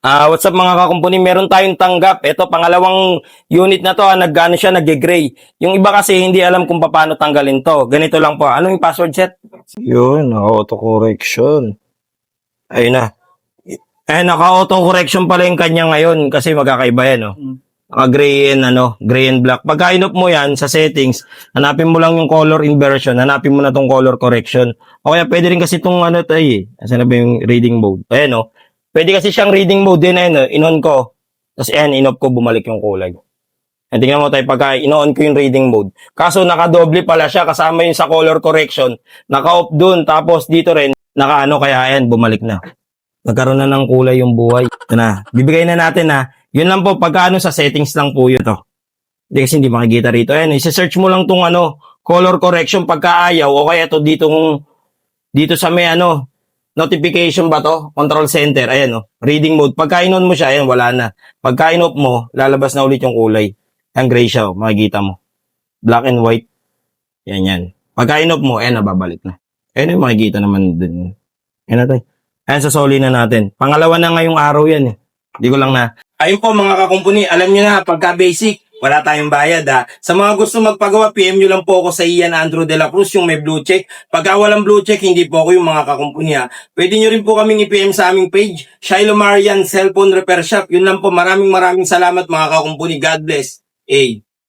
What's up mga kakumpuni? Meron tayong tanggap. Ito, pangalawang unit na to, nag-ano siya, nag-gray. Yung iba kasi hindi alam kung paano tanggalin to. Ganito lang po. Ano yung password set? Yun, auto correction. Ayun na. Naka-auto correction pala yung kanya ngayon kasi magkakaiba yan, no? Naka-gray and, gray and black. Pagka in-off mo yan sa settings, hanapin mo lang yung color inversion, hanapin mo na tong color correction. O kaya pwede rin kasi itong asan na ba yung reading mode? Ayan, no? Pwede kasi siyang reading mode din, in-on ko. Tapos in-off ko, bumalik yung kulay. And tingnan mo tayo, pagka in-on ko yung reading mode. Kaso naka-doble pala siya, kasama yung sa color correction. Naka-off dun, tapos dito rin, kaya ayan, bumalik na. Nagkaroon na ng kulay yung buhay. Ito na, bibigay na natin ha. Yun lang po, pagka sa settings lang po yun. Ito. Hindi kasi hindi makikita rito. Ayan, isa-search mo lang tong color correction pagka ayaw. O kaya ito dito sa may notification ba to? Control center. Ayan reading mode. Pagka in-on mo siya, ayan, wala na. Pagka in-off mo, lalabas na ulit yung kulay. Ang gray siya, makikita mo. Black and white. Yan. Pagka in-off mo, ayan, nababalik na. Ayan yung makikita naman din. Ayan na tayo. Ayan, sasoli na natin. Pangalawa na ngayong araw yan. Hindi ko lang na. Ayun po mga kakumpuni, alam nyo na, pagka basic, wala tayong bayad ha. Sa mga gusto magpagawa, PM nyo lang po ako sa Ian Andrew de la Cruz, yung may blue check. Pagka walang blue check, hindi po ako yung mga kakumpuni ha. Pwede nyo rin po kaming i-PM sa aming page, Shiloh Marian Cellphone Repair Shop. Yun lang po, maraming salamat mga kakumpuni. God bless.